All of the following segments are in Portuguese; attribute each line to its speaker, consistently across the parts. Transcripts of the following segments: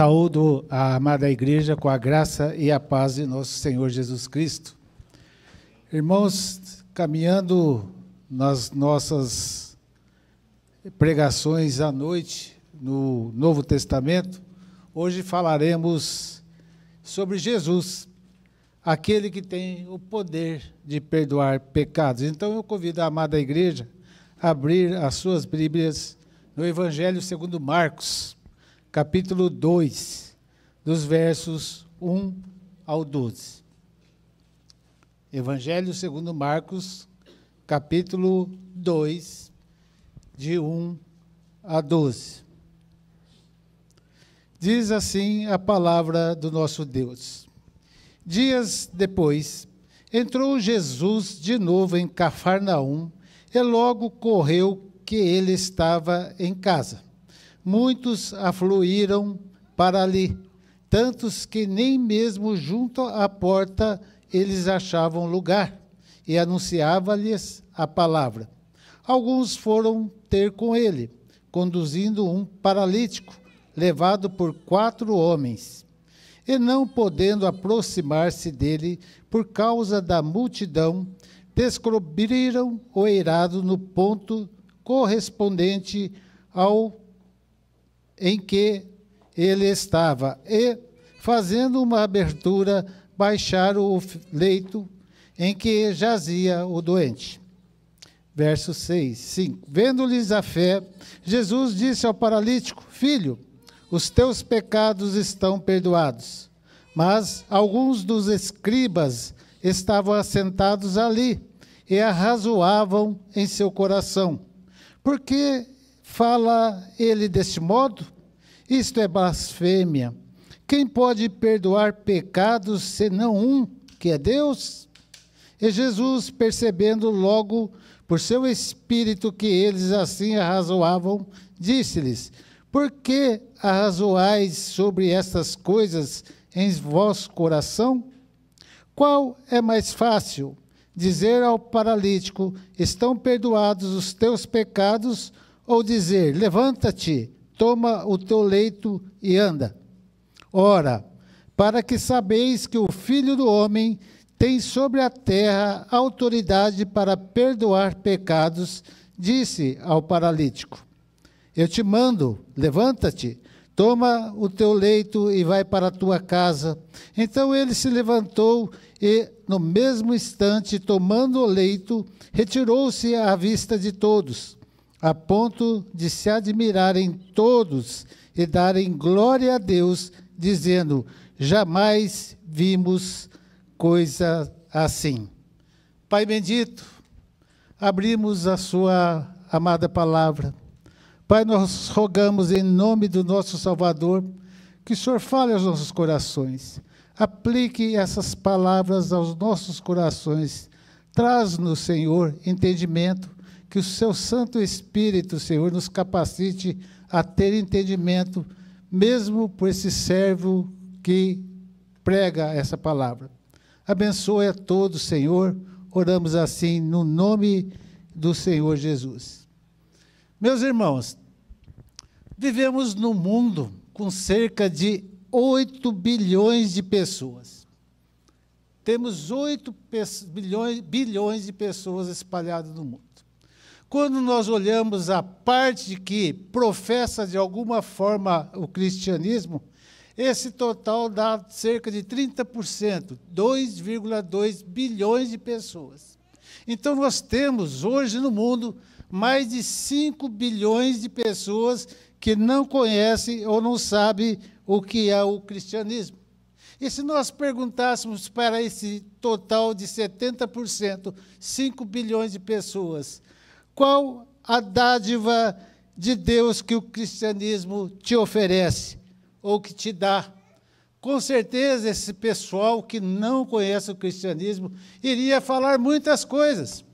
Speaker 1: Saúdo a amada igreja com a graça e a paz de nosso Senhor Jesus Cristo. Irmãos, caminhando nas nossas pregações à noite no Novo Testamento, hoje falaremos sobre Jesus, aquele que tem o poder de perdoar pecados. Então eu convido a amada igreja a abrir as suas Bíblias no Evangelho segundo Marcos, capítulo 2, dos versos 1 ao 12. Evangelho segundo Marcos, capítulo 2, de 1 a 12. Diz assim a palavra do nosso Deus. Dias depois, entrou Jesus de novo em Cafarnaum, e logo correu que ele estava em casa. Muitos afluíram para ali, tantos que nem mesmo junto à porta eles achavam lugar, e anunciava-lhes a palavra. Alguns foram ter com ele, conduzindo um paralítico, levado por 4 homens. E não podendo aproximar-se dele por causa da multidão, descobriram o eirado no ponto correspondente ao em que ele estava, e, fazendo uma abertura, baixaram o leito em que jazia o doente. Verso 6, 5. Vendo-lhes a fé, Jesus disse ao paralítico: Filho, os teus pecados estão perdoados. Mas alguns dos escribas estavam assentados ali e arrazoavam em seu coração: Por que fala ele deste modo? Isto é blasfêmia. Quem pode perdoar pecados senão um, que é Deus? E Jesus, percebendo logo por seu espírito que eles assim arrazoavam, disse-lhes: Por que arrazoais sobre estas coisas em vosso coração? Qual é mais fácil? Dizer ao paralítico: Estão perdoados os teus pecados, ou dizer: Levanta-te, toma o teu leito e anda? Ora, para que sabeis que o Filho do Homem tem sobre a terra autoridade para perdoar pecados, disse ao paralítico: Eu te mando, levanta-te, toma o teu leito e vai para a tua casa. Então ele se levantou e, no mesmo instante, tomando o leito, retirou-se à vista de todos, a ponto de se admirarem todos e darem glória a Deus, dizendo: Jamais vimos coisa assim. Pai bendito, abrimos a sua amada palavra. Pai, nós rogamos em nome do nosso Salvador que o Senhor fale aos nossos corações. Aplique essas palavras aos nossos corações. Traz-nos, Senhor, entendimento, que o seu Santo Espírito, Senhor, nos capacite a ter entendimento, mesmo por esse servo que prega essa palavra. Abençoe a todos, Senhor. Oramos assim no nome do Senhor Jesus. Meus irmãos, vivemos num mundo com cerca de 8 bilhões de pessoas. Temos 8 bilhões de pessoas espalhadas no mundo. Quando nós olhamos a parte que professa de alguma forma o cristianismo, esse total dá cerca de 30%, 2,2 bilhões de pessoas. Então nós temos hoje no mundo mais de 5 bilhões de pessoas que não conhecem ou não sabem o que é o cristianismo. E se nós perguntássemos para esse total de 70%, 5 bilhões de pessoas, qual a dádiva de Deus que o cristianismo te oferece ou que te dá? Com certeza esse pessoal que não conhece o cristianismo iria falar muitas coisas.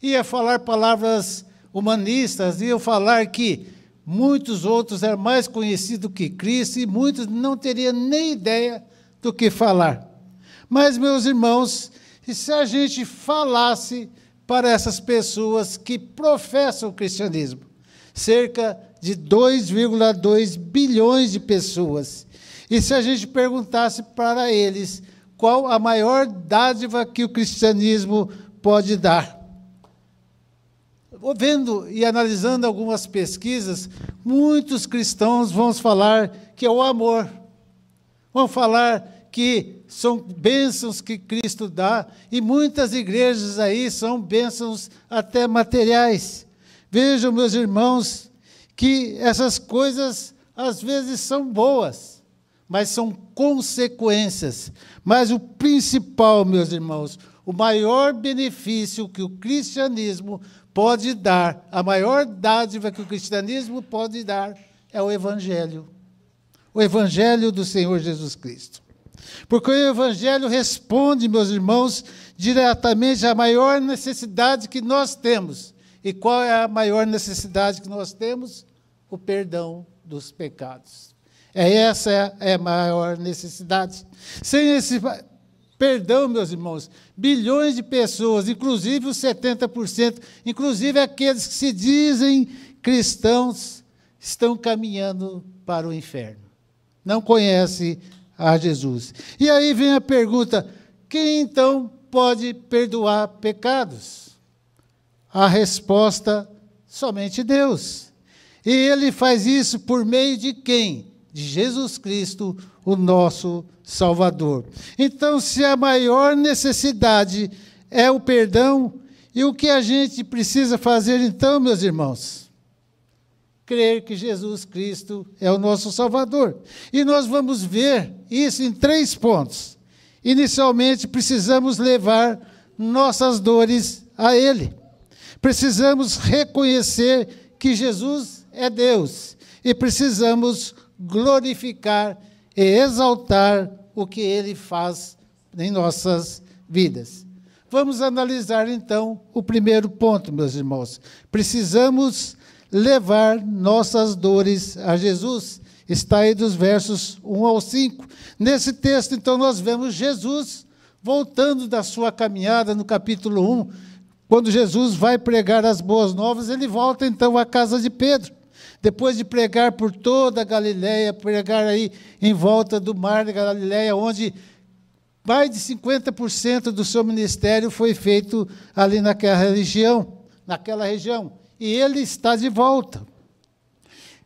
Speaker 1: Ia falar palavras humanistas, ia falar que muitos outros eram mais conhecidos que Cristo e muitos não teriam nem ideia do que falar. Mas, meus irmãos, e se a gente falasse para essas pessoas que professam o cristianismo, cerca de 2,2 bilhões de pessoas, E se a gente perguntasse para eles qual a maior dádiva que o cristianismo pode dar? Vendo e analisando algumas pesquisas, muitos cristãos vão falar que é o amor. Vão falar que são bênçãos que Cristo dá, e muitas igrejas aí são bênçãos até materiais. Vejam, meus irmãos, que essas coisas às vezes são boas, mas são consequências. Mas o principal, meus irmãos, o maior benefício que o cristianismo pode dar, a maior dádiva que o cristianismo pode dar, é o Evangelho. O Evangelho do Senhor Jesus Cristo. Porque o Evangelho responde, meus irmãos, diretamente à maior necessidade que nós temos. E qual é a maior necessidade que nós temos? O perdão dos pecados. Essa é a maior necessidade. Sem esse perdão, meus irmãos, bilhões de pessoas, inclusive os 70%, inclusive aqueles que se dizem cristãos, estão caminhando para o inferno. Não conhecem a Jesus. E aí vem a pergunta: quem então pode perdoar pecados? A resposta: somente Deus. E Ele faz isso por meio de quem? De Jesus Cristo, o nosso Salvador. Então, se a maior necessidade é o perdão, e o que a gente precisa fazer então, meus irmãos? Crer que Jesus Cristo é o nosso Salvador. E nós vamos ver isso em 3 pontos. Inicialmente, precisamos levar nossas dores a Ele. Precisamos reconhecer que Jesus é Deus. E precisamos glorificar e exaltar o que Ele faz em nossas vidas. Vamos analisar, então, o primeiro ponto, meus irmãos. Precisamos levar nossas dores a Jesus. Está aí dos versos 1 ao 5. Nesse texto, então, nós vemos Jesus voltando da sua caminhada no capítulo 1. Quando Jesus vai pregar as boas novas, ele volta, então, à casa de Pedro. Depois de pregar por toda a Galileia, pregar aí em volta do mar da Galileia, onde mais de 50% do seu ministério foi feito ali naquela região. E ele está de volta.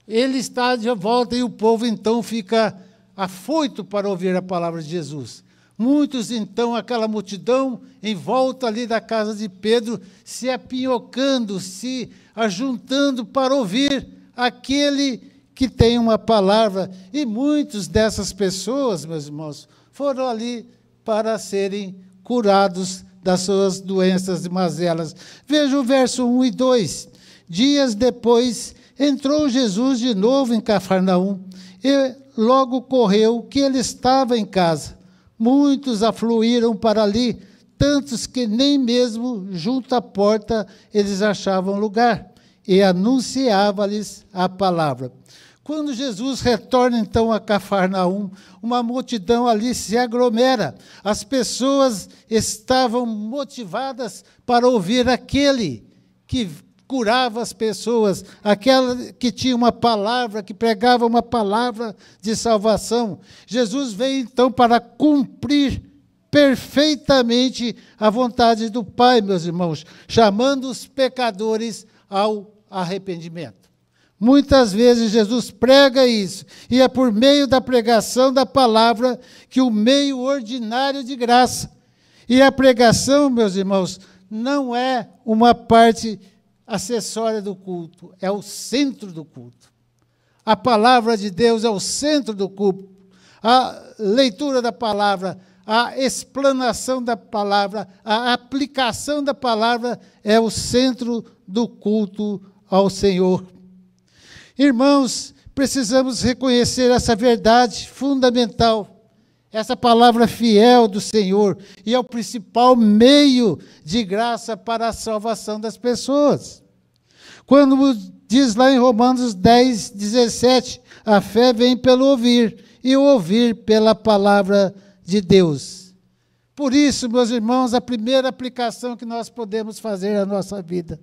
Speaker 1: Ele está de volta e o povo, então, fica afoito para ouvir a palavra de Jesus. Muitos, então, aquela multidão em volta ali da casa de Pedro, se apinhocando, se ajuntando para ouvir aquele que tem uma palavra. E muitos dessas pessoas, meus irmãos, foram ali para serem curados das suas doenças e mazelas. Veja o verso 1 e 2. Dias depois, entrou Jesus de novo em Cafarnaum, e logo correu que ele estava em casa. Muitos afluíram para ali, tantos que nem mesmo junto à porta eles achavam lugar, e anunciava-lhes a palavra. Quando Jesus retorna, então, a Cafarnaum, uma multidão ali se aglomera. As pessoas estavam motivadas para ouvir aquele que curava as pessoas, aquela que tinha uma palavra, que pregava uma palavra de salvação. Jesus veio, então, para cumprir perfeitamente a vontade do Pai, meus irmãos, chamando os pecadores ao arrependimento. Muitas vezes Jesus prega isso, e é por meio da pregação da palavra que o meio ordinário de graça. E a pregação, meus irmãos, não é uma parte acessória do culto, é o centro do culto. A palavra de Deus é o centro do culto. A leitura da palavra, a explanação da palavra, a aplicação da palavra é o centro do culto ao Senhor. Irmãos, precisamos reconhecer essa verdade fundamental, essa palavra fiel do Senhor, e é o principal meio de graça para a salvação das pessoas. Quando diz lá em Romanos 10, 17, a fé vem pelo ouvir, e o ouvir pela palavra de Deus. Por isso, meus irmãos, a primeira aplicação que nós podemos fazer na nossa vida.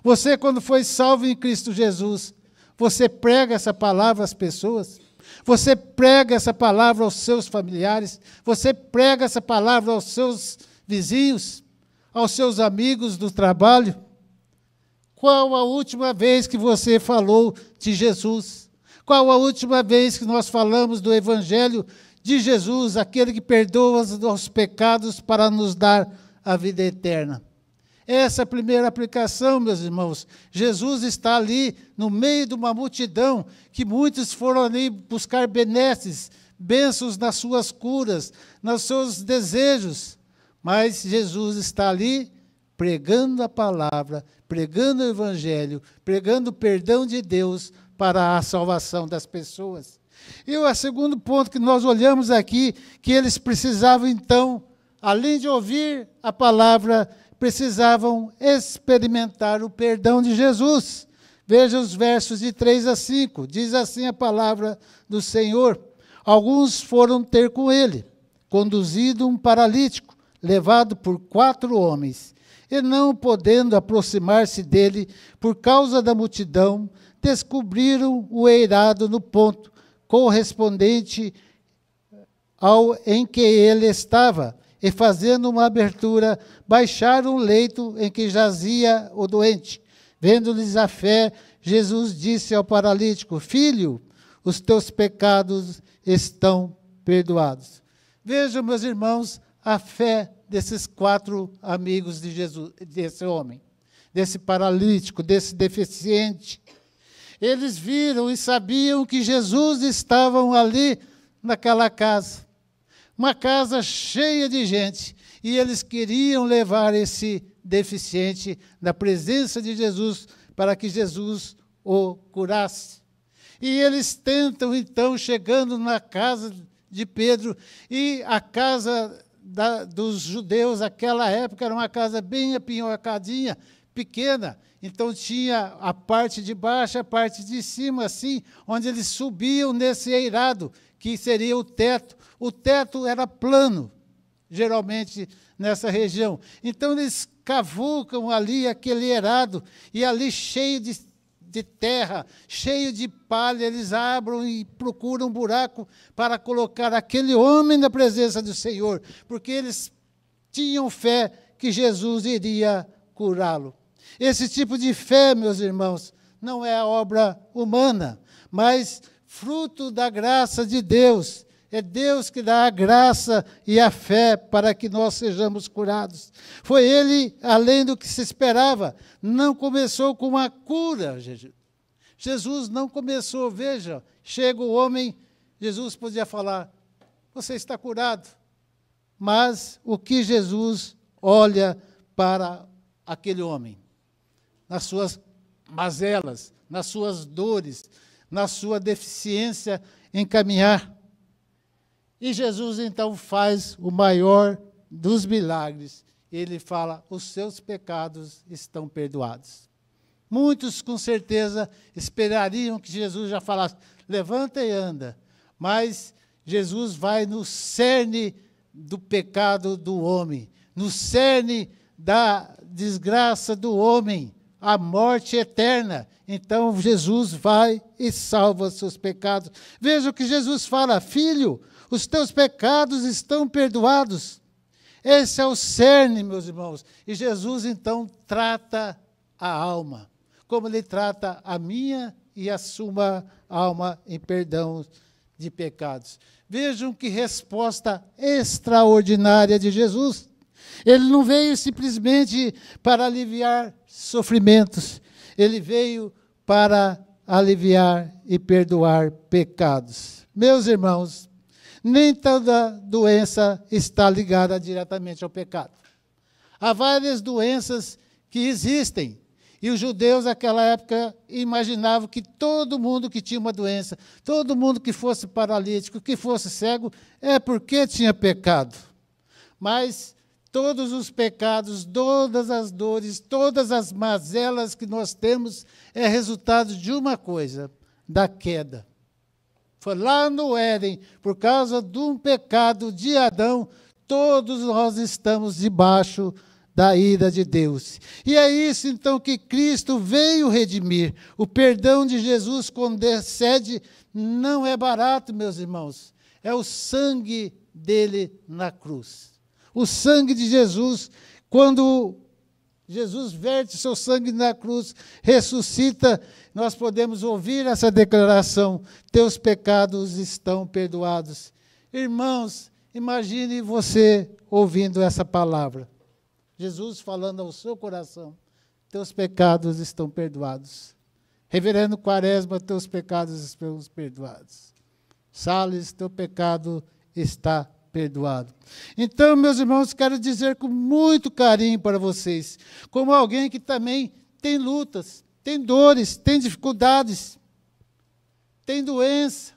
Speaker 1: Você, quando foi salvo em Cristo Jesus, você prega essa palavra às pessoas? Você prega essa palavra aos seus familiares? Você prega essa palavra aos seus vizinhos? Aos seus amigos do trabalho? Qual a última vez que você falou de Jesus? Qual a última vez que nós falamos do Evangelho de Jesus, aquele que perdoa os pecados para nos dar a vida eterna? Essa é a primeira aplicação, meus irmãos. Jesus está ali no meio de uma multidão, que muitos foram ali buscar benesses, bênçãos nas suas curas, nos seus desejos. Mas Jesus está ali pregando a palavra, pregando o Evangelho, pregando o perdão de Deus para a salvação das pessoas. E o segundo ponto que nós olhamos aqui, que eles precisavam então, além de ouvir a palavra, precisavam experimentar o perdão de Jesus. Veja os versos de 3 a 5. Diz assim a palavra do Senhor: alguns foram ter com ele, conduzido um paralítico, levado por 4 homens, e não podendo aproximar-se dele por causa da multidão, descobriram o eirado no ponto correspondente ao em que ele estava, e fazendo uma abertura, baixaram o leito em que jazia o doente. Vendo-lhes a fé, Jesus disse ao paralítico: filho, os teus pecados estão perdoados. Vejam, meus irmãos, a fé desses 4 amigos de Jesus, desse homem, desse paralítico, desse deficiente. Eles viram e sabiam que Jesus estava ali naquela casa, uma casa cheia de gente, e eles queriam levar esse deficiente na presença de Jesus, para que Jesus o curasse. E eles tentam, então, chegando na casa de Pedro, e a casa dos judeus, naquela época, era uma casa bem apinhocadinha, pequena. Então tinha a parte de baixo, a parte de cima, assim, onde eles subiam nesse eirado, que seria o teto. O teto era plano, geralmente, nessa região. Então eles cavucam ali aquele eirado, e ali cheio de terra, cheio de palha, eles abrem e procuram um buraco para colocar aquele homem na presença do Senhor, porque eles tinham fé que Jesus iria curá-lo. Esse tipo de fé, meus irmãos, não é a obra humana, mas fruto da graça de Deus. É Deus que dá a graça e a fé para que nós sejamos curados. Foi Ele, além do que se esperava, não começou com uma cura. Jesus não começou, veja, chega o homem, Jesus podia falar: você está curado. Mas o que Jesus olha para aquele homem? Nas suas mazelas, nas suas dores, na sua deficiência em caminhar. E Jesus, então, faz o maior dos milagres. Ele fala: os seus pecados estão perdoados. Muitos, com certeza, esperariam que Jesus já falasse: levanta e anda. Mas Jesus vai no cerne do pecado do homem, no cerne da desgraça do homem, a morte eterna. Então, Jesus vai e salva os seus pecados. Veja o que Jesus fala: filho, os teus pecados estão perdoados. Esse é o cerne, meus irmãos. E Jesus, então, trata a alma, como Ele trata a minha e a sua alma em perdão de pecados. Vejam que resposta extraordinária de Jesus. Ele não veio simplesmente para aliviar sofrimentos. Ele veio para aliviar e perdoar pecados. Meus irmãos, nem toda doença está ligada diretamente ao pecado. Há várias doenças que existem. E os judeus, naquela época, imaginavam que todo mundo que tinha uma doença, todo mundo que fosse paralítico, que fosse cego, é porque tinha pecado. Mas todos os pecados, todas as dores, todas as mazelas que nós temos, é resultado de uma coisa: da queda. Foi lá no Éden, por causa de um pecado de Adão, todos nós estamos debaixo da ira de Deus. E é isso, então, que Cristo veio redimir. O perdão de Jesus concede não é barato, meus irmãos. É o sangue dele na cruz. O sangue de Jesus, quando Jesus verte seu sangue na cruz, ressuscita, nós podemos ouvir essa declaração: teus pecados estão perdoados. Irmãos, imagine você ouvindo essa palavra. Jesus falando ao seu coração: teus pecados estão perdoados. Reverendo Quaresma, teus pecados estão perdoados. Salles, teu pecado está perdoado. Então, meus irmãos, quero dizer com muito carinho para vocês, como alguém que também tem lutas, tem dores, tem dificuldades, tem doença,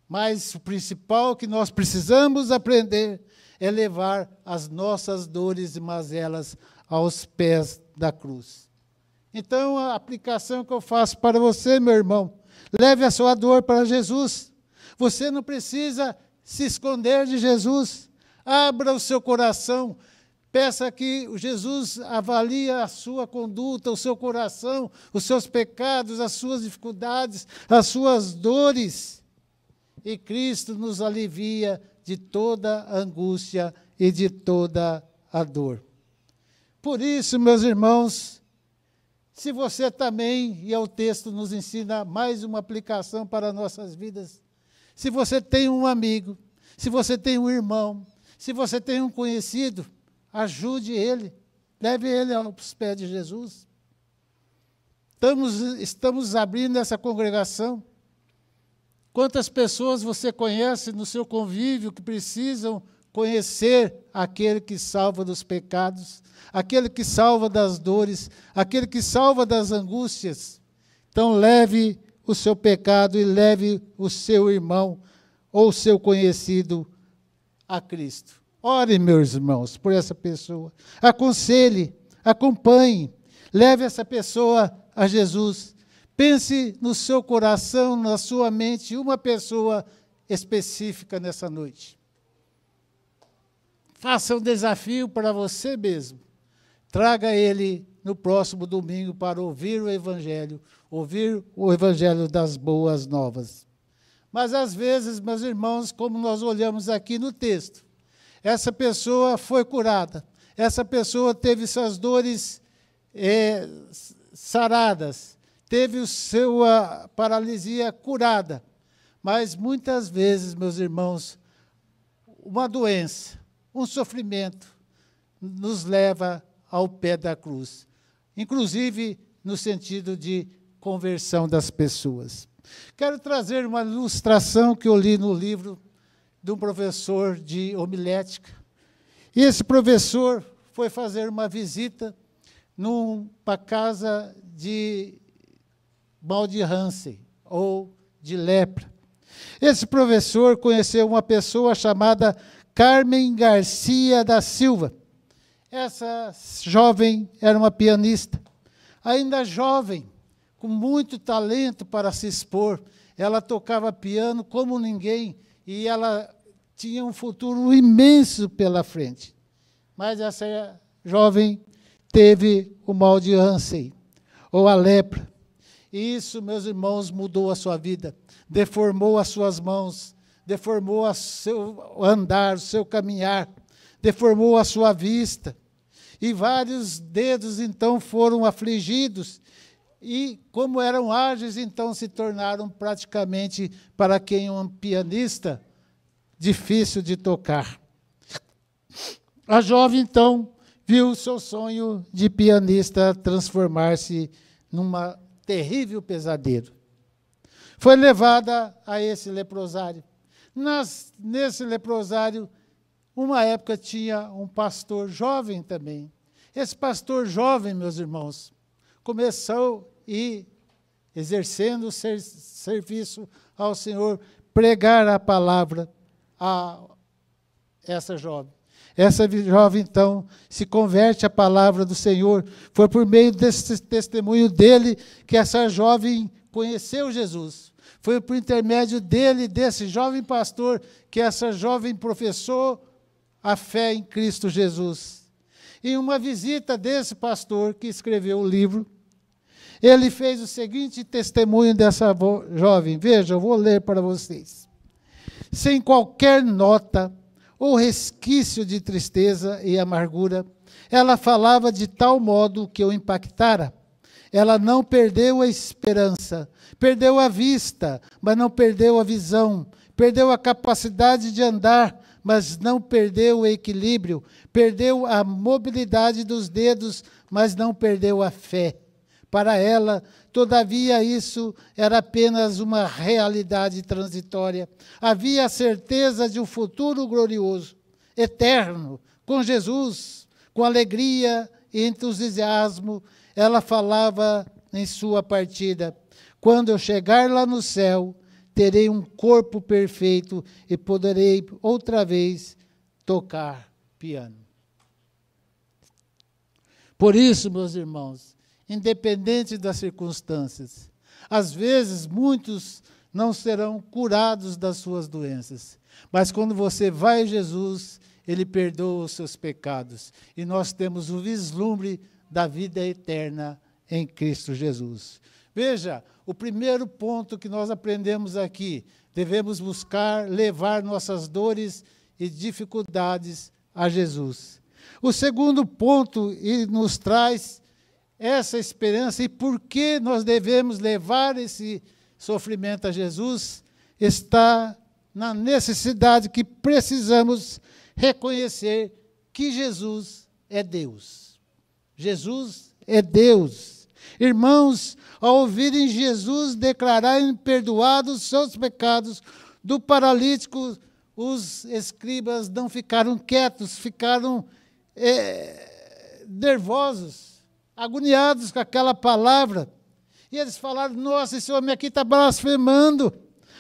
Speaker 1: mas o principal que nós precisamos aprender é levar as nossas dores e mazelas aos pés da cruz. Então, a aplicação que eu faço para você, meu irmão, leve a sua dor para Jesus. Você não precisa se esconder de Jesus. Abra o seu coração. Peça que Jesus avalie a sua conduta, o seu coração, os seus pecados, as suas dificuldades, as suas dores. E Cristo nos alivia de toda a angústia e de toda a dor. Por isso, meus irmãos, se você também, e o texto nos ensina mais uma aplicação para nossas vidas, se você tem um amigo, se você tem um irmão, se você tem um conhecido, ajude ele, leve ele aos pés de Jesus. Estamos abrindo essa congregação. Quantas pessoas você conhece no seu convívio que precisam conhecer aquele que salva dos pecados, aquele que salva das dores, aquele que salva das angústias? Então leve o seu pecado e leve o seu irmão ou o seu conhecido a Cristo. Ore, meus irmãos, por essa pessoa. Aconselhe, acompanhe, leve essa pessoa a Jesus. Pense no seu coração, na sua mente, uma pessoa específica nessa noite. Faça um desafio para você mesmo. Traga ele no próximo domingo para ouvir o Evangelho das boas novas. Mas às vezes, meus irmãos, como nós olhamos aqui no texto, essa pessoa foi curada, essa pessoa teve suas dores saradas, teve sua paralisia curada, mas muitas vezes, meus irmãos, uma doença, um sofrimento nos leva ao pé da cruz, inclusive no sentido de conversão das pessoas. Quero trazer uma ilustração que eu li no livro de um professor de homilética. E esse professor foi fazer uma visita numa casa de mal de Hansen, ou de lepra. Esse professor conheceu uma pessoa chamada Carmen Garcia da Silva. Essa jovem era uma pianista, ainda jovem, com muito talento para se expor. Ela tocava piano como ninguém e ela tinha um futuro imenso pela frente. Mas essa jovem teve o mal de Hansen, ou a lepra. E isso, meus irmãos, mudou a sua vida, deformou as suas mãos, deformou o seu andar, o seu caminhar, deformou a sua vista. E vários dedos, então, foram afligidos. E, como eram ágeis, então, se tornaram praticamente, para quem é um pianista, difícil de tocar. A jovem, então, viu o seu sonho de pianista transformar-se numa terrível pesadelo. Foi levada a esse leprosário. Nesse leprosário, uma época tinha um pastor jovem também. Esse pastor jovem, meus irmãos, começou e exercendo o serviço ao Senhor, pregar a palavra a essa jovem. Essa jovem, então, se converte à palavra do Senhor. Foi por meio desse testemunho dele que essa jovem conheceu Jesus. Foi por intermédio dele, desse jovem pastor, que essa jovem professou a fé em Cristo Jesus. Em uma visita desse pastor que escreveu o livro, ele fez o seguinte testemunho dessa jovem. Veja, eu vou ler para vocês. Sem qualquer nota ou resquício de tristeza e amargura, ela falava de tal modo que o impactara. Ela não perdeu a esperança, perdeu a vista, mas não perdeu a visão, perdeu a capacidade de andar, mas não perdeu o equilíbrio, perdeu a mobilidade dos dedos, mas não perdeu a fé. Para ela, todavia, isso era apenas uma realidade transitória. Havia a certeza de um futuro glorioso, eterno, com Jesus, com alegria e entusiasmo. Ela falava em sua partida: quando eu chegar lá no céu, terei um corpo perfeito e poderei outra vez tocar piano. Por isso, meus irmãos, independente das circunstâncias, às vezes muitos não serão curados das suas doenças, mas quando você vai a Jesus, Ele perdoa os seus pecados, e nós temos o vislumbre da vida eterna em Cristo Jesus. Veja, o primeiro ponto que nós aprendemos aqui: devemos buscar levar nossas dores e dificuldades a Jesus. O segundo ponto, e nos traz essa esperança, e por que nós devemos levar esse sofrimento a Jesus, está na necessidade que precisamos reconhecer que Jesus é Deus. Jesus é Deus. Irmãos, ao ouvirem Jesus declararem perdoados os seus pecados do paralítico, os escribas não ficaram quietos, ficaram nervosos, agoniados com aquela palavra. E eles falaram: nossa, esse homem aqui está blasfemando.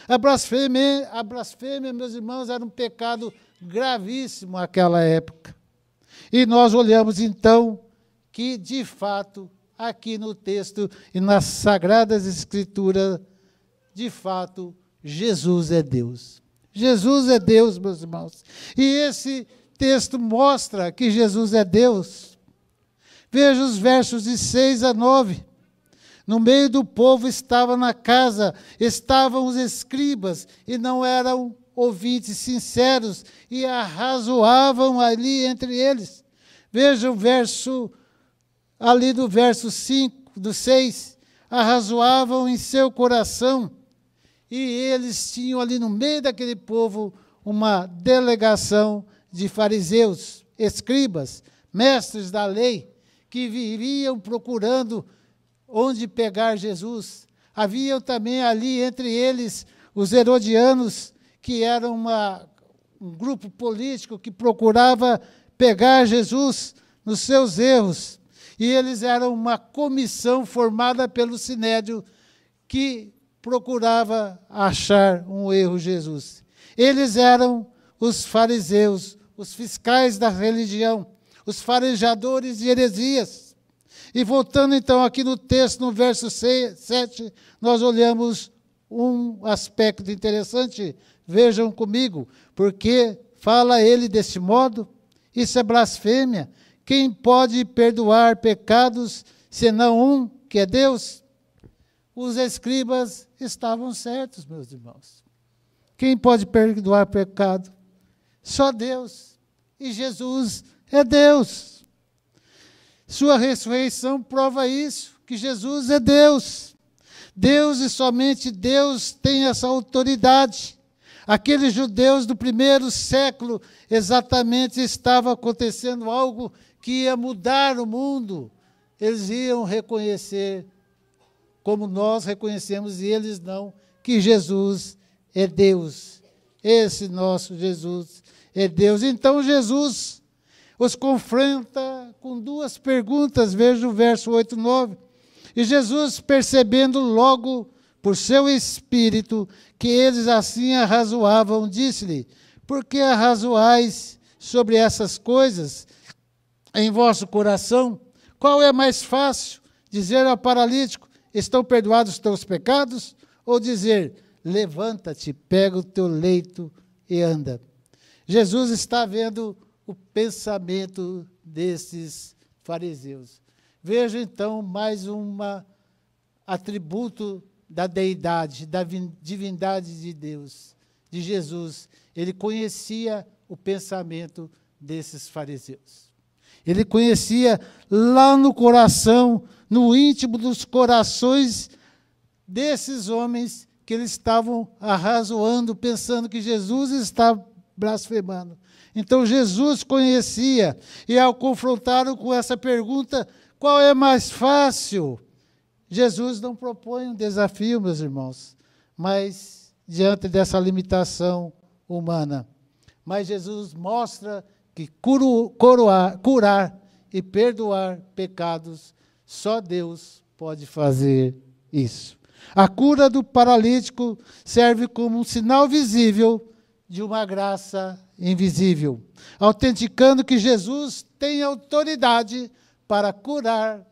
Speaker 1: A blasfêmia, meus irmãos, era um pecado gravíssimo naquela época. E nós olhamos então que, de fato, aqui no texto e nas Sagradas Escrituras, de fato, Jesus é Deus. Jesus é Deus, meus irmãos. E esse texto mostra que Jesus é Deus. Veja os versos de 6 a 9. No meio do povo estava na casa, estavam os escribas, e não eram ouvintes sinceros, e arrazoavam ali entre eles. Veja o verso, ali do verso 5, do 6, arrazoavam em seu coração, e eles tinham ali no meio daquele povo uma delegação de fariseus, escribas, mestres da lei, que viviam procurando onde pegar Jesus. Haviam também ali entre eles os herodianos, que eram um grupo político que procurava pegar Jesus nos seus erros. E eles eram uma comissão formada pelo Sinédrio que procurava achar um erro em Jesus. Eles eram os fariseus, os fiscais da religião, os farejadores de heresias. E voltando então aqui no texto, no verso 7, nós olhamos um aspecto interessante. Vejam comigo, porque fala ele deste modo: isso é blasfêmia. Quem pode perdoar pecados, senão um, que é Deus? Os escribas estavam certos, meus irmãos. Quem pode perdoar pecado? Só Deus. E Jesus é Deus. Sua ressurreição prova isso, que Jesus é Deus. Deus e somente Deus tem essa autoridade. Aqueles judeus do primeiro século, exatamente estava acontecendo algo que ia mudar o mundo. Eles iam reconhecer, como nós reconhecemos, e eles não, que Jesus é Deus. Esse nosso Jesus é Deus. Então Jesus os confronta com duas perguntas. Veja o verso 8 e 9. E Jesus, percebendo logo por seu espírito que eles assim arrazoavam, disse-lhe: por que arrazoais sobre essas coisas em vosso coração? Qual é mais fácil, dizer ao paralítico: estão perdoados os teus pecados? Ou dizer: levanta-te, pega o teu leito e anda? Jesus está vendo o pensamento desses fariseus. Veja então mais uma atributo da deidade, da divindade de Deus, de Jesus. Ele conhecia o pensamento desses fariseus. Ele conhecia lá no coração, no íntimo dos corações desses homens que eles estavam arrazoando, pensando que Jesus está blasfemando. Então Jesus conhecia, e ao confrontá-lo com essa pergunta, qual é mais fácil? Jesus não propõe um desafio, meus irmãos, mas diante dessa limitação humana. Mas Jesus mostra que curar e perdoar pecados, só Deus pode fazer isso. A cura do paralítico serve como um sinal visível de uma graça invisível, autenticando que Jesus tem autoridade para curar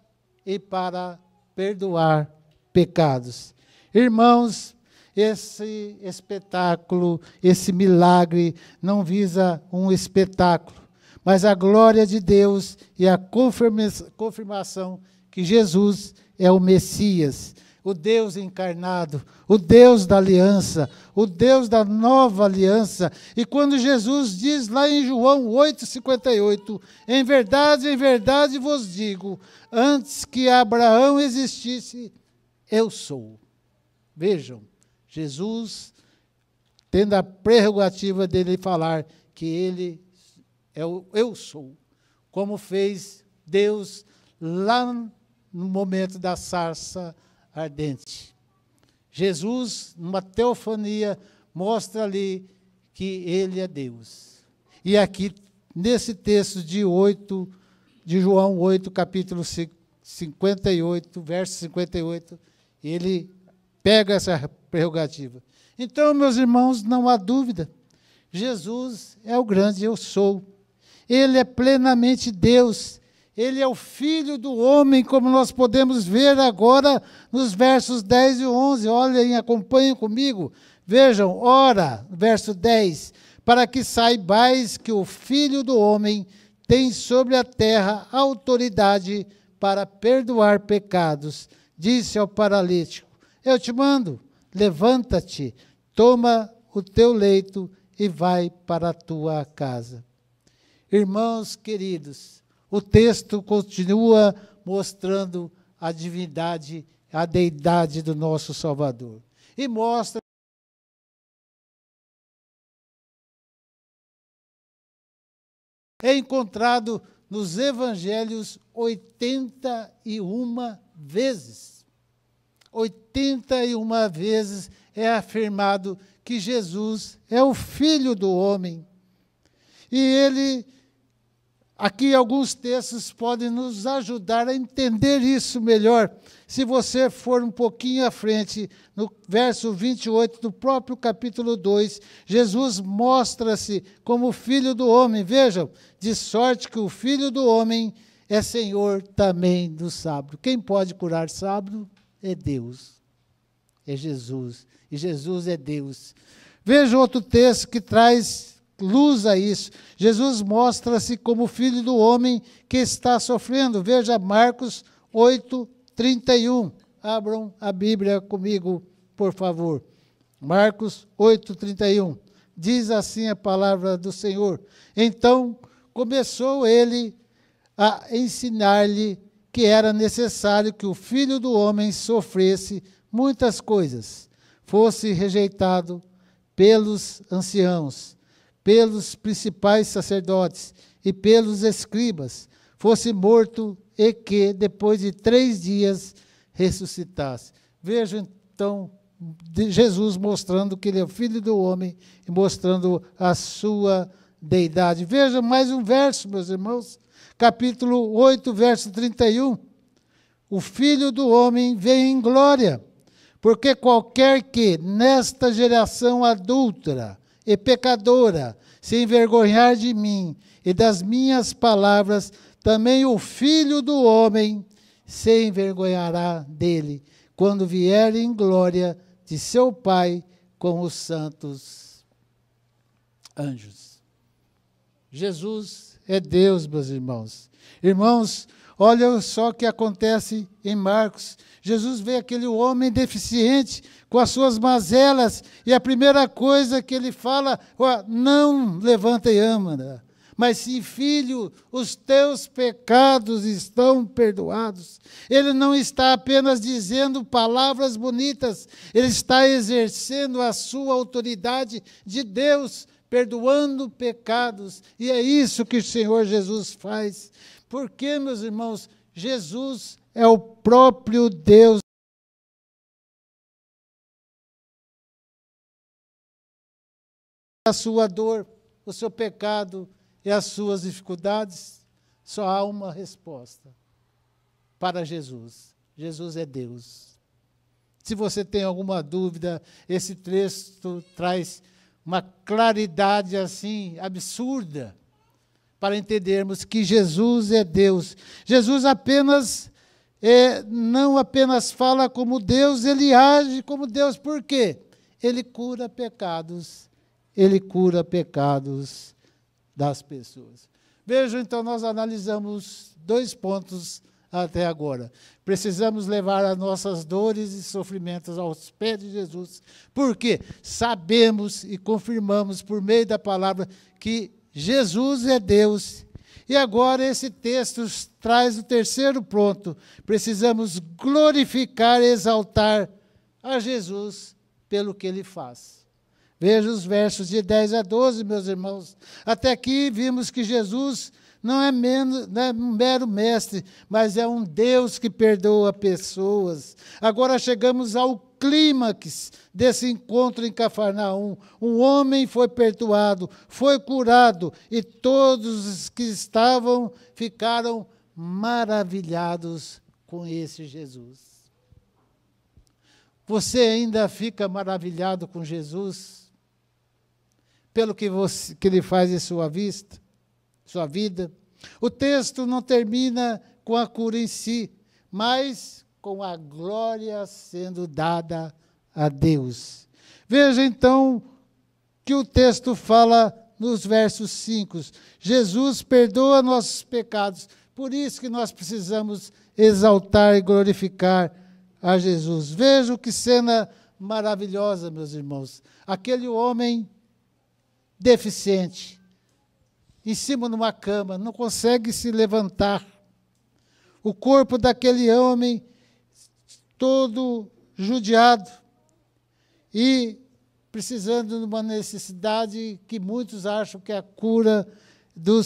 Speaker 1: e para perdoar pecados. Irmãos, esse espetáculo, esse milagre não visa um espetáculo, mas a glória de Deus e a confirmação que Jesus é o Messias, o Deus encarnado, o Deus da aliança, o Deus da nova aliança. E quando Jesus diz lá em João 8,58, em verdade vos digo, antes que Abraão existisse, eu sou. Vejam, Jesus tendo a prerrogativa dele falar que ele é o eu sou, como fez Deus lá no momento da sarça ardente. Jesus, numa teofania, mostra ali que ele é Deus. E aqui, nesse texto de João 8, capítulo 58, verso 58, ele pega essa prerrogativa. Então, meus irmãos, não há dúvida, Jesus é o grande eu sou. Ele é plenamente Deus. Ele é o Filho do homem, como nós podemos ver agora nos versos 10 e 11. Olhem, acompanhem comigo. Vejam, ora, verso 10, para que saibais que o Filho do homem tem sobre a terra autoridade para perdoar pecados. Disse ao paralítico, eu te mando, levanta-te, toma o teu leito e vai para a tua casa. Irmãos queridos, o texto continua mostrando a divindade, a deidade do nosso Salvador. E mostra é encontrado nos evangelhos 81 vezes. 81 vezes é afirmado que Jesus é o Filho do homem. E ele, aqui alguns textos podem nos ajudar a entender isso melhor. Se você for um pouquinho à frente, no verso 28 do próprio capítulo 2, Jesus mostra-se como Filho do homem. Vejam, de sorte que o Filho do homem é Senhor também do sábado. Quem pode curar sábado? É Deus, é Jesus, e Jesus é Deus. Veja outro texto que traz luz a isso. Jesus mostra-se como Filho do homem que está sofrendo. Veja Marcos 8:31. Abram a Bíblia comigo, por favor. Marcos 8:31. Diz assim a palavra do Senhor. Então começou ele a ensinar-lhe que era necessário que o Filho do homem sofresse muitas coisas, fosse rejeitado pelos anciãos, pelos principais sacerdotes e pelos escribas, fosse morto e que, depois de 3 dias, ressuscitasse. Veja, então, Jesus mostrando que ele é o Filho do homem e mostrando a sua deidade. Veja mais um verso, meus irmãos. Capítulo 8, verso 31. O Filho do homem vem em glória, porque qualquer que, nesta geração adúltera e pecadora, se envergonhar de mim e das minhas palavras, também o Filho do homem se envergonhará dele, quando vier em glória de seu Pai com os santos anjos. Jesus é Deus, meus irmãos. Irmãos, olha só o que acontece em Marcos. Jesus vê aquele homem deficiente com as suas mazelas, e a primeira coisa que ele fala, não levanta e ama, mas sim, filho, os teus pecados estão perdoados. Ele não está apenas dizendo palavras bonitas, ele está exercendo a sua autoridade de Deus, perdoando pecados. E é isso que o Senhor Jesus faz. Porque, meus irmãos, Jesus é o próprio Deus. A sua dor, o seu pecado e as suas dificuldades, só há uma resposta para Jesus. Jesus é Deus. Se você tem alguma dúvida, esse texto traz uma claridade assim absurda para entendermos que Jesus é Deus. Jesus não apenas fala como Deus, ele age como Deus. Por quê? Ele cura pecados. Ele cura pecados das pessoas. Vejam, então, nós analisamos 2 pontos até agora. Precisamos levar as nossas dores e sofrimentos aos pés de Jesus, porque sabemos e confirmamos por meio da palavra que Jesus é Deus. E agora esse texto traz o 3º ponto. Precisamos glorificar e exaltar a Jesus pelo que ele faz. Veja os versos de 10 a 12, meus irmãos. Até aqui vimos que Jesus não é um mero mestre, mas é um Deus que perdoa pessoas. Agora chegamos ao clímax desse encontro em Cafarnaum. Um homem foi perdoado, foi curado, e todos os que estavam ficaram maravilhados com esse Jesus. Você ainda fica maravilhado com Jesus? Pelo que ele faz em sua vida? O texto não termina com a cura em si, mas com a glória sendo dada a Deus. Veja, então, que o texto fala nos versos 5. Jesus perdoa nossos pecados, por isso que nós precisamos exaltar e glorificar a Jesus. Veja que cena maravilhosa, meus irmãos. Aquele homem deficiente, em cima de uma cama, não consegue se levantar. O corpo daquele homem todo judiado e precisando de uma necessidade que muitos acham que é a cura da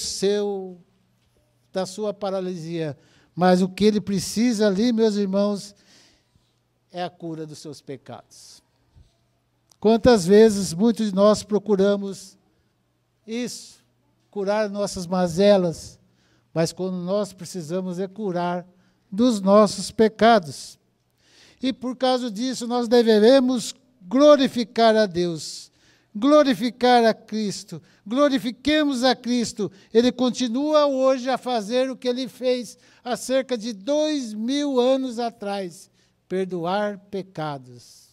Speaker 1: sua paralisia. Mas o que ele precisa ali, meus irmãos, é a cura dos seus pecados. Quantas vezes muitos de nós procuramos isso, curar nossas mazelas, mas quando nós precisamos é curar dos nossos pecados. E por causa disso nós devemos glorificar a Deus, glorificar a Cristo, glorifiquemos a Cristo. Ele continua hoje a fazer o que ele fez há cerca de 2000 anos atrás, perdoar pecados.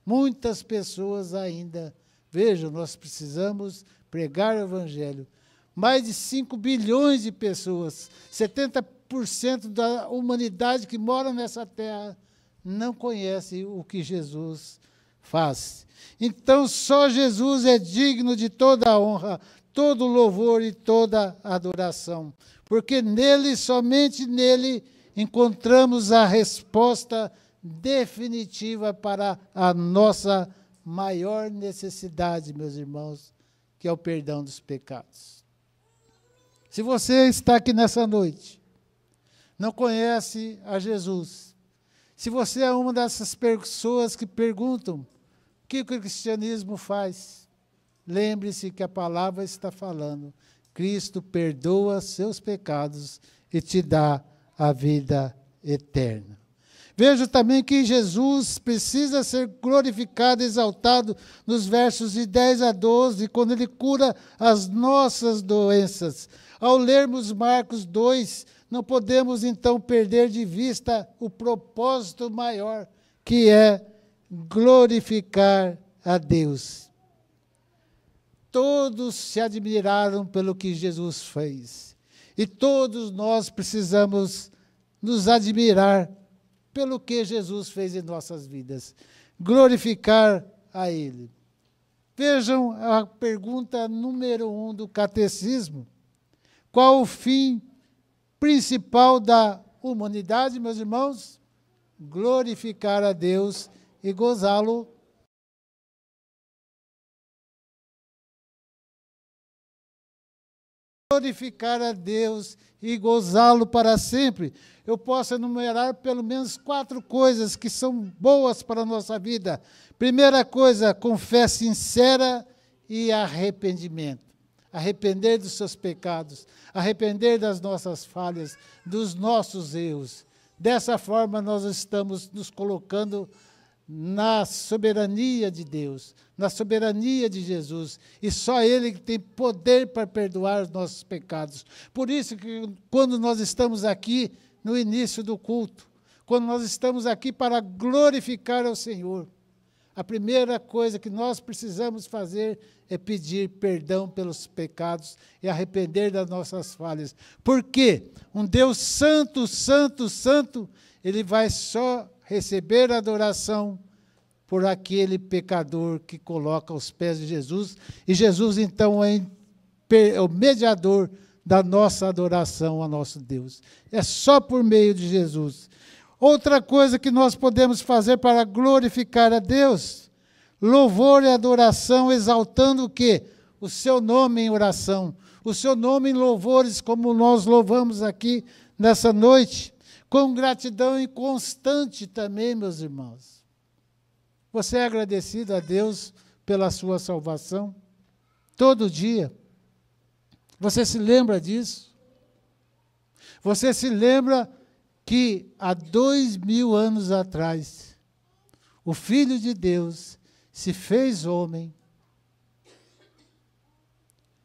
Speaker 1: Muitas pessoas ainda, vejam, nós precisamos pregar o Evangelho. Mais de 5 bilhões de pessoas, 70% da humanidade que mora nessa terra, não conhece o que Jesus faz. Então, só Jesus é digno de toda a honra, todo o louvor e toda a adoração, porque nele, somente nele, encontramos a resposta definitiva para a nossa maior necessidade, meus irmãos, que é o perdão dos pecados. Se você está aqui nessa noite, não conhece a Jesus, se você é uma dessas pessoas que perguntam o que o cristianismo faz, lembre-se que a palavra está falando. Cristo perdoa seus pecados e te dá a vida eterna. Veja também que Jesus precisa ser glorificado, exaltado nos versos de 10 a 12, quando ele cura as nossas doenças. Ao lermos Marcos 2, não podemos então perder de vista o propósito maior, que, que é glorificar a Deus. Todos se admiraram pelo que Jesus fez. E todos nós precisamos nos admirar pelo que Jesus fez em nossas vidas. Glorificar a Ele. Vejam a pergunta número 1 do catecismo. Qual o fim principal da humanidade, meus irmãos? Glorificar a Deus e gozá-lo. Glorificar a Deus e gozá-lo para sempre. Eu posso enumerar pelo menos 4 coisas que são boas para a nossa vida. Primeira coisa, com fé sincera e arrependimento. Arrepender dos seus pecados, arrepender das nossas falhas, dos nossos erros. Dessa forma, nós estamos nos colocando na soberania de Deus, na soberania de Jesus, e só Ele tem poder para perdoar os nossos pecados. Por isso que quando nós estamos aqui no início do culto, quando nós estamos aqui para glorificar ao Senhor, a primeira coisa que nós precisamos fazer é pedir perdão pelos pecados e arrepender das nossas falhas. Por quê? Um Deus santo, santo, santo, Ele vai só receber adoração por aquele pecador que coloca aos pés de Jesus. E Jesus, então, é o mediador da nossa adoração ao nosso Deus. É só por meio de Jesus. Outra coisa que nós podemos fazer para glorificar a Deus, louvor e adoração, exaltando o quê? O seu nome em oração, o seu nome em louvores, como nós louvamos aqui nessa noite, com gratidão e constante também, meus irmãos. Você é agradecido a Deus pela sua salvação? Todo dia. Você se lembra disso? Você se lembra que há 2000 anos atrás, o Filho de Deus se fez homem,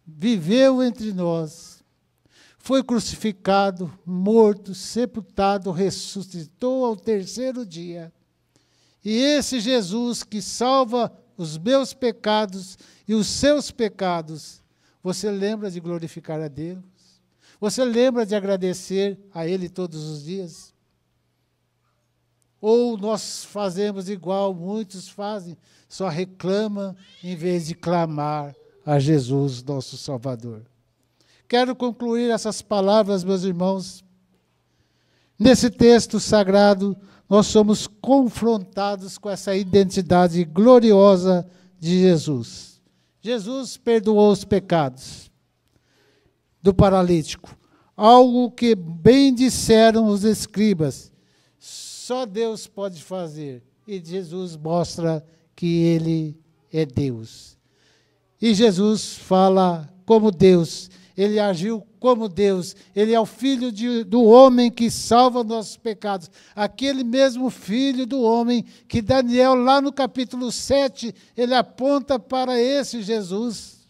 Speaker 1: viveu entre nós, foi crucificado, morto, sepultado, ressuscitou ao 3º dia. E esse Jesus que salva os meus pecados e os seus pecados, você lembra de glorificar a Deus? Você lembra de agradecer a Ele todos os dias? Ou nós fazemos igual muitos fazem, só reclamam em vez de clamar a Jesus, nosso Salvador. Quero concluir essas palavras, meus irmãos. Nesse texto sagrado, nós somos confrontados com essa identidade gloriosa de Jesus. Jesus perdoou os pecados do paralítico, algo que bem disseram os escribas, só Deus pode fazer, e Jesus mostra que Ele é Deus. E Jesus fala como Deus, Ele agiu como Deus, Ele é o Filho do homem que salva nossos pecados, aquele mesmo Filho do homem que Daniel, lá no capítulo 7, ele aponta para esse Jesus.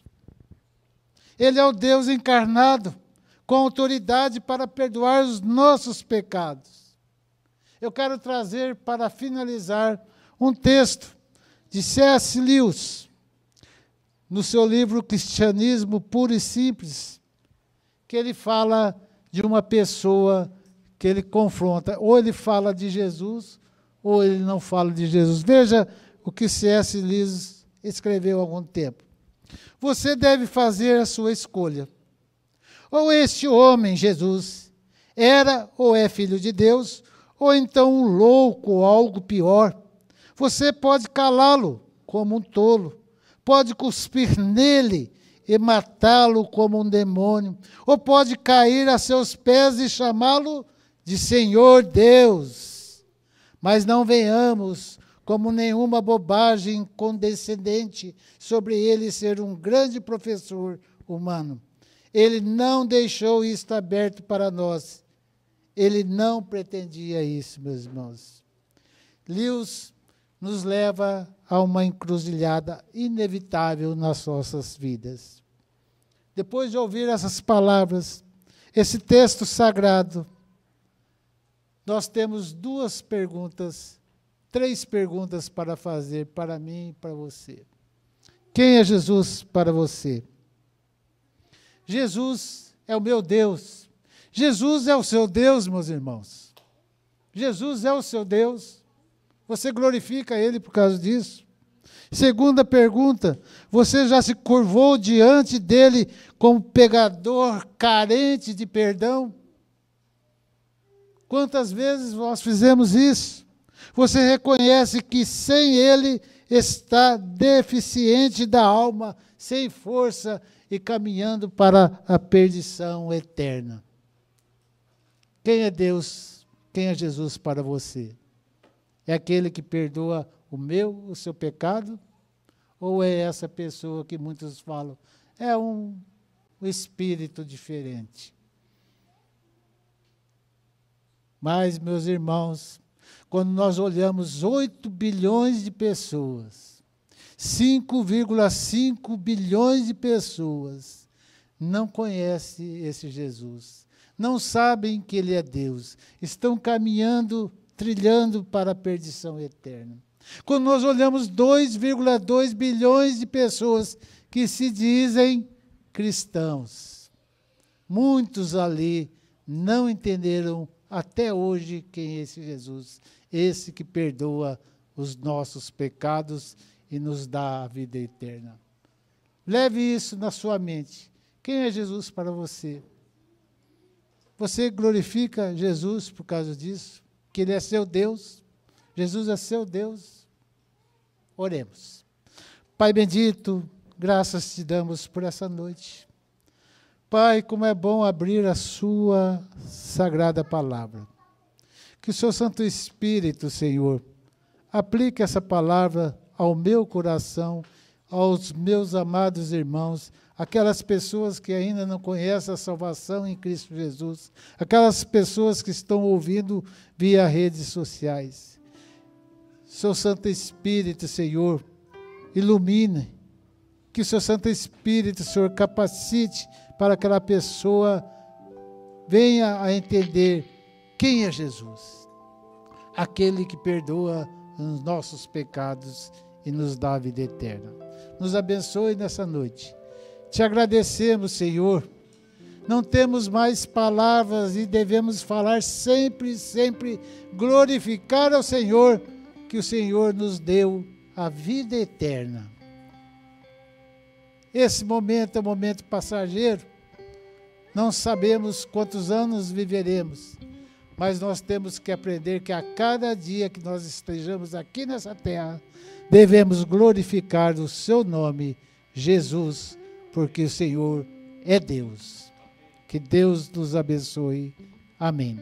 Speaker 1: Ele é o Deus encarnado, com autoridade para perdoar os nossos pecados. Eu quero trazer, para finalizar, um texto de C.S. Lewis, no seu livro Cristianismo Puro e Simples, que ele fala de uma pessoa que ele confronta. Ou ele fala de Jesus, ou ele não fala de Jesus. Veja o que C.S. Lewis escreveu há algum tempo. Você deve fazer a sua escolha. Ou este homem, Jesus, era ou é filho de Deus, ou então um louco ou algo pior. Você pode calá-lo como um tolo, pode cuspir nele e matá-lo como um demônio, ou pode cair a seus pés e chamá-lo de Senhor Deus. Mas não venhamos como nenhuma bobagem condescendente sobre ele ser um grande professor humano. Ele não deixou isso aberto para nós. Ele não pretendia isso, meus irmãos. Lewis nos leva a uma encruzilhada inevitável nas nossas vidas. Depois de ouvir essas palavras, esse texto sagrado, nós temos 3 perguntas para fazer para mim e para você. Quem é Jesus para você? Jesus é o meu Deus. Jesus é o seu Deus, meus irmãos. Jesus é o seu Deus. Você glorifica Ele por causa disso? Segunda pergunta, você já se curvou diante dele como pecador carente de perdão? Quantas vezes nós fizemos isso? Você reconhece que sem ele está deficiente da alma, sem força e caminhando para a perdição eterna. Quem é Deus? Quem é Jesus para você? É aquele que perdoa o seu pecado? Ou é essa pessoa que muitos falam? É um espírito diferente. Mas, meus irmãos, quando nós olhamos 8 bilhões de pessoas, 5,5 bilhões de pessoas não conhecem esse Jesus, não sabem que Ele é Deus, estão caminhando, trilhando para a perdição eterna. Quando nós olhamos 2,2 bilhões de pessoas que se dizem cristãos, muitos ali não entenderam até hoje quem é esse Jesus, esse que perdoa os nossos pecados e nos dá a vida eterna. Leve isso na sua mente. Quem é Jesus para você? Você glorifica Jesus por causa disso? Que Ele é seu Deus? Jesus é seu Deus? Oremos. Pai bendito, graças te damos por essa noite. Pai, como é bom abrir a sua sagrada palavra. Que o seu Santo Espírito, Senhor, aplique essa palavra ao meu coração, aos meus amados irmãos, aquelas pessoas que ainda não conhecem a salvação em Cristo Jesus, aquelas pessoas que estão ouvindo via redes sociais. Seu Santo Espírito, Senhor, ilumine, que o seu Santo Espírito, Senhor, capacite para que aquela pessoa venha a entender quem é Jesus, aquele que perdoa os nossos pecados e nos dá a vida eterna. Nos abençoe nessa noite. Te agradecemos, Senhor. Não temos mais palavras e devemos falar sempre, sempre, glorificar ao Senhor, que o Senhor nos deu a vida eterna. Esse momento é um momento passageiro. Não sabemos quantos anos viveremos, mas nós temos que aprender que a cada dia que nós estejamos aqui nessa terra, devemos glorificar o seu nome, Jesus, porque o Senhor é Deus. Que Deus nos abençoe. Amém.